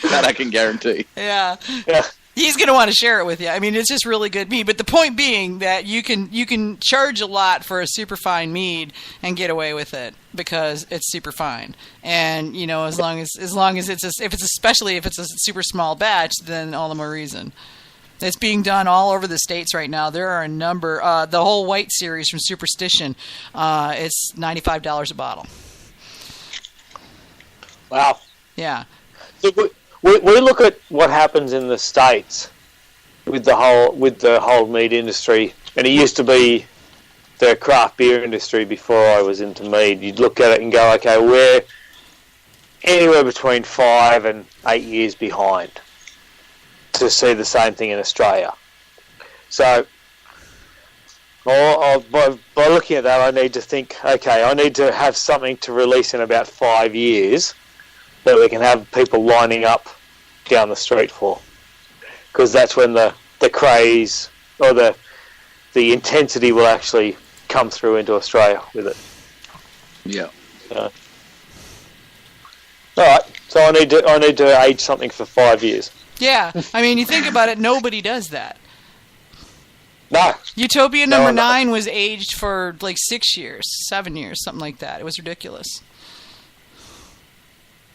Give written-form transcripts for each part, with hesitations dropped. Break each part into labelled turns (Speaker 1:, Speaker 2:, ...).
Speaker 1: That I can guarantee.
Speaker 2: Yeah.
Speaker 3: Yeah.
Speaker 2: He's going to want to share it with you. I mean, it's just really good mead. But the point being that you can charge a lot for a super fine mead and get away with it because it's super fine. And as long as especially if it's a super small batch, then all the more reason. It's being done all over the States right now. There are a number. The whole white series from Superstition, it's $95 a bottle.
Speaker 3: Wow.
Speaker 2: Yeah.
Speaker 3: So we look at what happens in the States with the whole mead industry, and it used to be the craft beer industry before I was into mead. You'd look at it and go, okay, we're anywhere between 5 and 8 years behind to see the same thing in Australia. So by looking at that, I need to think, okay, I need to have something to release in about 5 years that we can have people lining up down the street for, because that's when the craze or the intensity will actually come through into Australia with it.
Speaker 1: Yeah.
Speaker 3: All right. So I need to age something for 5 years.
Speaker 2: Yeah. I mean, you think about it, nobody does that.
Speaker 3: No.
Speaker 2: Utopia number 9 was aged for like 6 years, 7 years, something like that. It was ridiculous.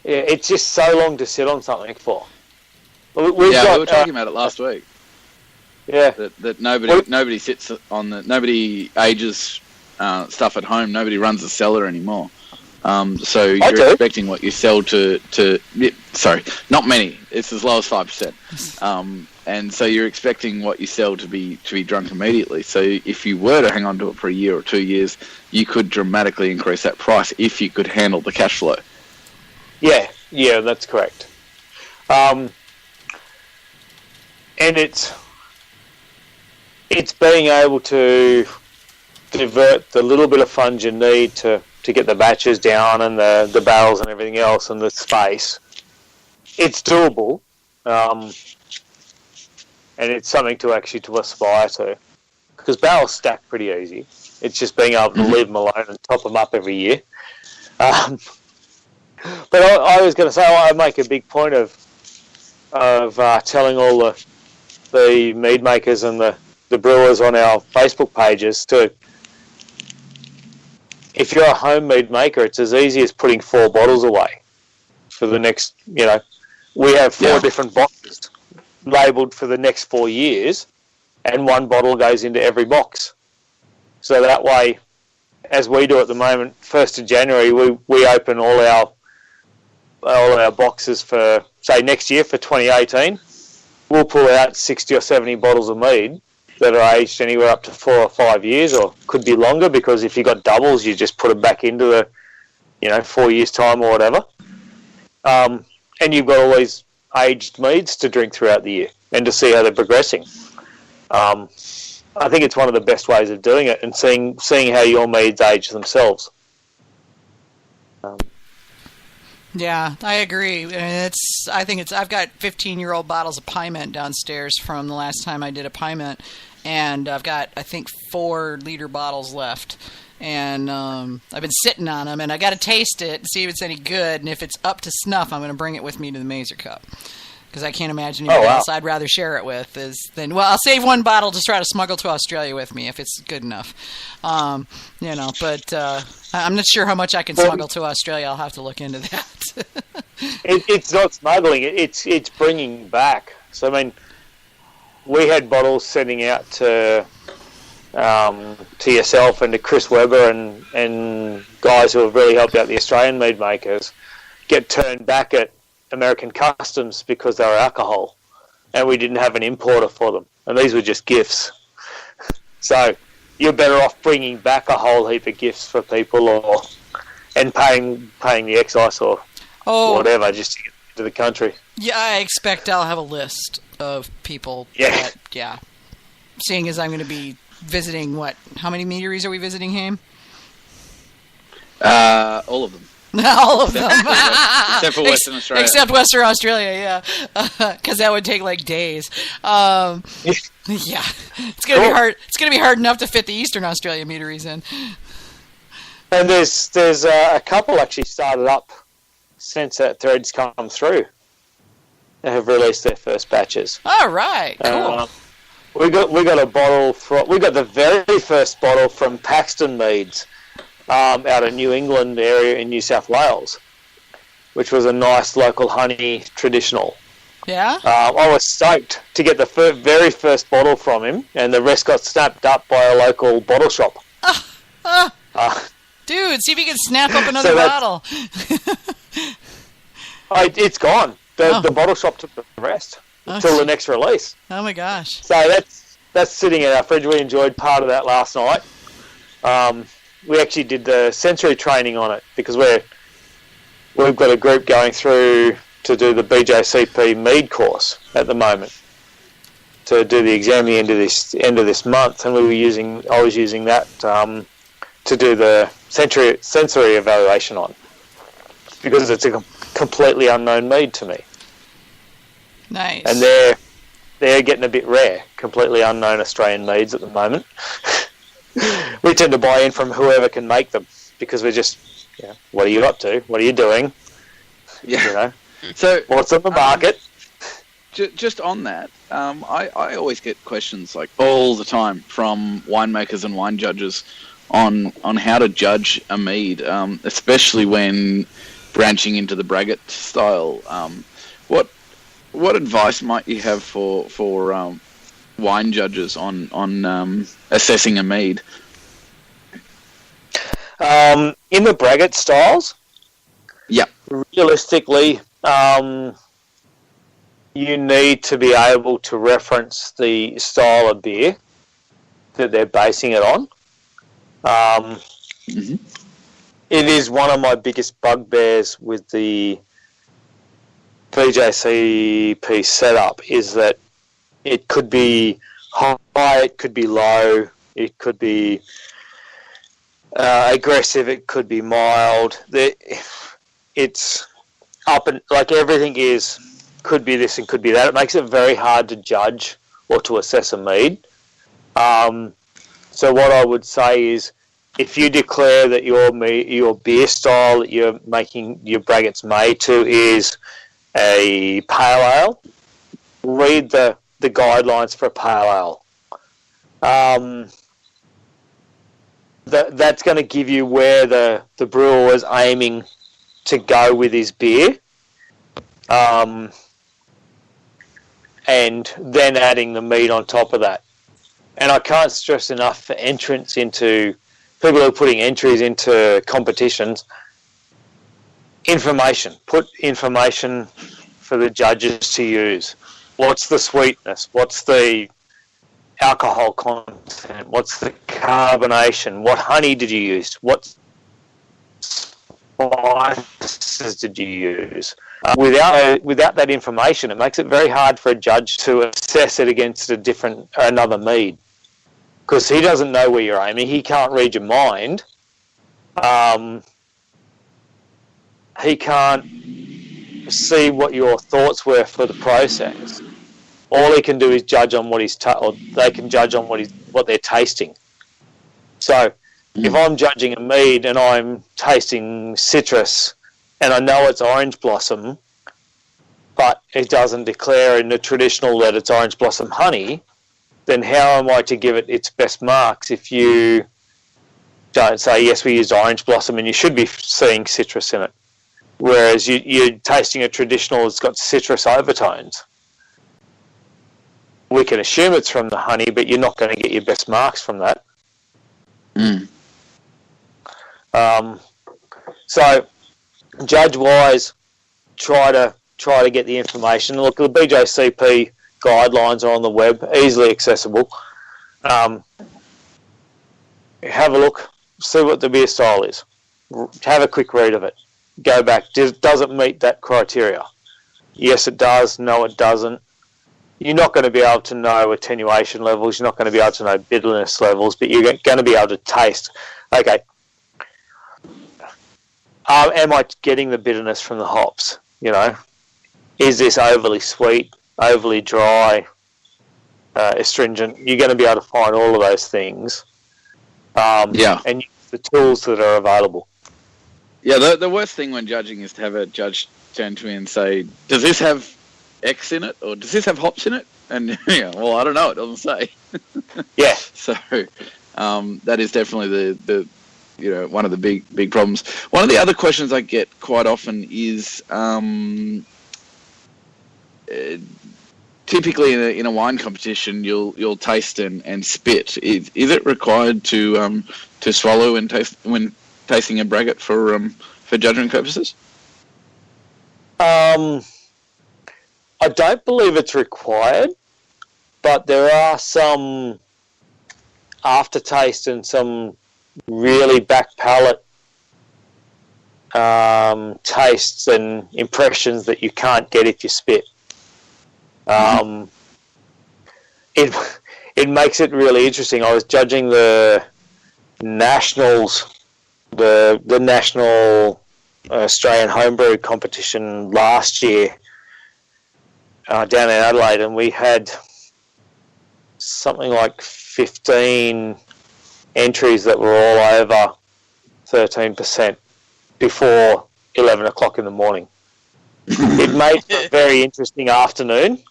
Speaker 3: Yeah, it's just so long to sit on something for.
Speaker 1: We were talking about it last week.
Speaker 3: Yeah.
Speaker 1: That nobody sits on nobody ages stuff at home. Nobody runs a cellar anymore. So you're expecting what you sell to sorry, not many. It's as low as 5%. And so you're expecting what you sell to be drunk immediately. So if you were to hang on to it for a year or 2 years, you could dramatically increase that price if you could handle the cash flow. Yeah, that's correct. And it's being able to divert the little bit of funds you need to get the batches down and the barrels and everything else and the space. It's doable, and it's something to aspire to, because barrels stack pretty easy. It's just being able to leave them alone and top them up every year. But I was going to say, I make a big point of telling all the mead makers and the brewers on our Facebook pages to, if you're a home mead maker, it's as easy as putting 4 bottles away for the next, we have 4 different boxes labelled for the next 4 years, and 1 bottle goes into every box. So that way, as we do at the moment, 1st of January, we open all our boxes for, say, next year for 2018. We'll pull out 60 or 70 bottles of mead that are aged anywhere up to 4 or 5 years, or could be longer, because if you got doubles, you just put it back into the 4 years time or whatever. And you've got all these aged meads to drink throughout the year and to see how they're progressing. I think it's one of the best ways of doing it, and seeing how your meads age themselves.
Speaker 2: Yeah, I agree. I've got 15-year-old bottles of Pyment downstairs from the last time I did a Pyment, and I've got, I think, 4-liter bottles left. And I've been sitting on them, and I got to taste it and see if it's any good. And if it's up to snuff, I'm going to bring it with me to the Mazer Cup, because I can't imagine anyone else I'd rather share it with. I'll save 1 bottle to try to smuggle to Australia with me if it's good enough. But I'm not sure how much I can smuggle to Australia. I'll have to look into that.
Speaker 3: It's not smuggling. It's bringing back. So, I mean, we had bottles sending out to yourself and to Chris Webber and guys who have really helped out the Australian mead makers get turned back at American Customs because they were alcohol, and we didn't have an importer for them, and these were just gifts. So you're better off bringing back a whole heap of gifts for people, and paying the excise or whatever just to get into the country.
Speaker 2: Yeah, I expect I'll have a list of people.
Speaker 3: Yeah.
Speaker 2: Seeing as I'm going to be visiting, how many meaderies are we visiting, Haim?
Speaker 1: All of them.
Speaker 2: All of them.
Speaker 1: Except for Western Australia.
Speaker 2: Except Western Australia, yeah. Because that would take like days. Yeah. It's going to be hard. It's going to be hard enough to fit the Eastern Australia meaderies in.
Speaker 3: And there's a couple actually started up since that thread's come through. have released their first batches.
Speaker 2: All right, cool.
Speaker 3: We got a bottle we got the very first bottle from Paxton Meads, out of New England area in New South Wales, which was a nice local honey traditional.
Speaker 2: Yeah.
Speaker 3: I was stoked to get the very first bottle from him, and the rest got snapped up by a local bottle shop.
Speaker 2: Dude, see if you can snap up another bottle.
Speaker 3: It's gone. The bottle shop took the rest until the next release.
Speaker 2: Oh my gosh!
Speaker 3: So that's sitting in our fridge. We enjoyed part of that last night. We actually did the sensory training on it because we've got a group going through to do the BJCP Mead course at the moment to do the exam the end of this month, and I was using that to do the sensory evaluation on, because it's a completely unknown mead to me.
Speaker 2: Nice.
Speaker 3: And they're getting a bit rare, completely unknown Australian meads at the moment. We tend to buy in from whoever can make them, because we're just, what are you up to? What are you doing?
Speaker 1: Yeah. So
Speaker 3: what's on the market?
Speaker 1: Just on that, I always get questions like all the time from winemakers and wine judges on how to judge a mead, especially when branching into the braggot style. What advice might you have for wine judges on assessing a mead?
Speaker 3: In the braggot styles, realistically, you need to be able to reference the style of beer that they're basing it on. It is one of my biggest bugbears with the BJCP setup, is that it could be high, it could be low, it could be aggressive, it could be mild. It's up and everything could be this and could be that. It makes it very hard to judge or to assess a mead. So what I would say is, if you declare that your beer style that you're making your braggots made to is a pale ale, read the guidelines for a pale ale. That's going to give you where the brewer was aiming to go with his beer, and then adding the mead on top of that. And I can't stress enough for entrants into people who are putting entries into competitions. Put information for the judges to use. What's the sweetness? What's the alcohol content? What's the carbonation? What honey did you use? What spices did you use? Without that information, it makes it very hard for a judge to assess it against another mead, because he doesn't know where you're aiming. He can't read your mind. He can't see what your thoughts were for the process. All he can do is judge on what or they can judge on what they're tasting. So, if I'm judging a mead and I'm tasting citrus, and I know it's orange blossom, but it doesn't declare in the traditional that it's orange blossom honey, then how am I to give it its best marks if you don't say, yes, we used orange blossom, and you should be seeing citrus in it? Whereas you're tasting a traditional that's got citrus overtones. We can assume it's from the honey, but you're not going to get your best marks from that. So, judge-wise, try to get the information. Look, the BJCP guidelines are on the web, easily accessible. Have a look, see what the beer style is. Have a quick read of it. Go back. Does it meet that criteria? Yes, it does. No, it doesn't. You're not going to be able to know attenuation levels. You're not going to be able to know bitterness levels, but you're going to be able to taste. Okay, am I getting the bitterness from the hops? Is this overly sweet, overly dry, astringent? You're going to be able to find all of those things. And use the tools that are available. Yeah,
Speaker 1: the worst thing when judging is to have a judge turn to me and say, does this have X in it, or does this have hops in it? And well, I don't know. It doesn't say.
Speaker 3: Yeah.
Speaker 1: So that is definitely the one of the big problems. One of the other questions I get quite often is typically in a wine competition, you'll taste and spit. Is it required to swallow and taste when tasting a braggot for judging purposes?
Speaker 3: I don't believe it's required, but there are some aftertaste and some really back palate tastes and impressions that you can't get if you spit. It makes it really interesting. I was judging the nationals, the national Australian homebrew competition last year down in Adelaide, and we had something like 15 entries that were all over 13% before 11 o'clock in the morning. It made for a very interesting afternoon.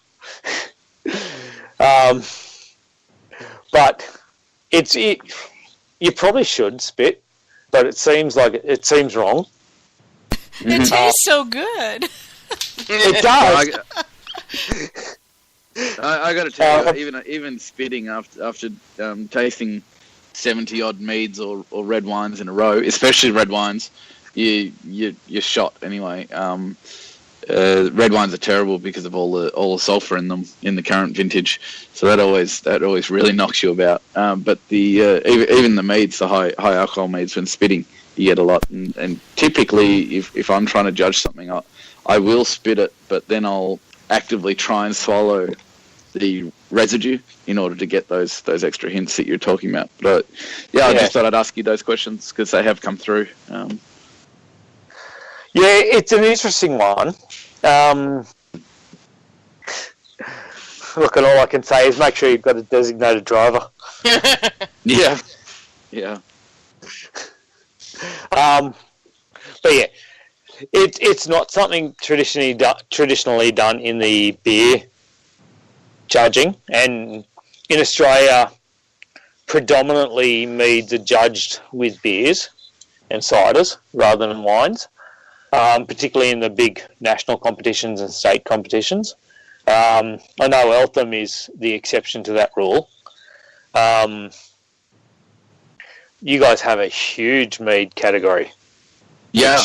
Speaker 3: But you probably should spit, but it seems wrong.
Speaker 2: It tastes so good.
Speaker 3: It does.
Speaker 1: I got to tell you, even spitting after tasting 70 odd meads or red wines in a row, especially red wines, you're shot anyway. Red wines are terrible because of all the sulfur in them in the current vintage, so that always really knocks you about. But even the meads, the high alcohol meads, when spitting, you get a lot. And typically, if I'm trying to judge something, I will spit it, but then I'll actively try and swallow the residue in order to get those extra hints that you're talking about. But I just thought I'd ask you those questions because they have come through.
Speaker 3: Yeah, it's an interesting one. Look, and all I can say is make sure you've got a designated driver.
Speaker 1: Yeah.
Speaker 3: But yeah, it's not something traditionally done in the beer judging, and in Australia, predominantly meads are judged with beers and ciders rather than wines. Particularly in the big national competitions and state competitions. I know Eltham is the exception to that rule. You guys have a huge mead category.
Speaker 1: Yeah.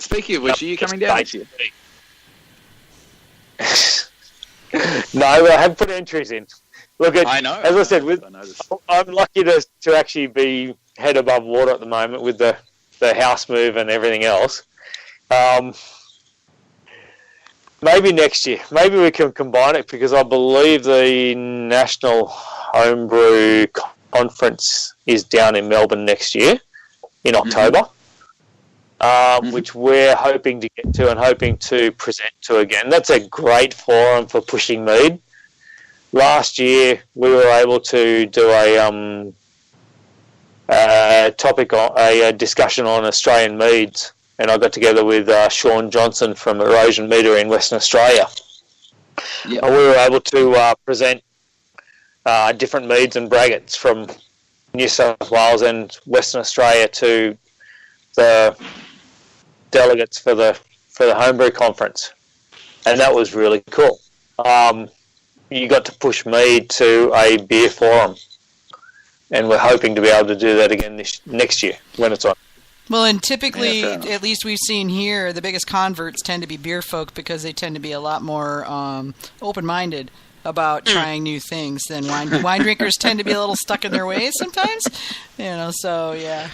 Speaker 1: Speaking of which, are you coming down this year?
Speaker 3: No, I haven't put entries in. Look,
Speaker 1: I know.
Speaker 3: As I said, I'm lucky to actually be head above water at the moment with the house move and everything else. Maybe next year. Maybe we can combine it, because I believe the National Homebrew Conference is down in Melbourne next year in October, which we're hoping to get to and hoping to present to again. That's a great forum for pushing mead. Last year we were able to do a discussion on Australian meads, and I got together with Sean Johnson from Erosion Meadery in Western Australia. Yep. And we were able to present different meads and braggots from New South Wales and Western Australia to the delegates for the homebrew conference, and that was really cool. You got to push mead to a beer forum, and we're hoping to be able to do that again next year when it's on.
Speaker 2: Well, and typically, at least we've seen here, the biggest converts tend to be beer folk, because they tend to be a lot more open-minded about trying new things than wine drinkers tend to be a little stuck in their ways sometimes. So yeah.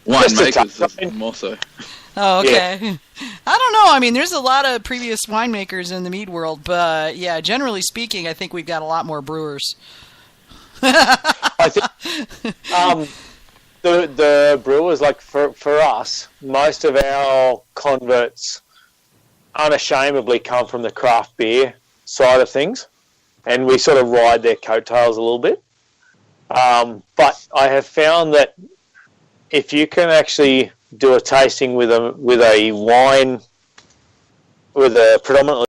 Speaker 1: Winemakers more so.
Speaker 2: Oh, okay. Yeah. I don't know. I mean, there's a lot of previous winemakers in the mead world, but yeah, generally speaking, I think we've got a lot more brewers.
Speaker 3: I think the brewers, like for us, most of our converts unashamedly come from the craft beer side of things, and we sort of ride their coattails a little bit. But I have found that if you can actually do a tasting with a wine, with a predominantly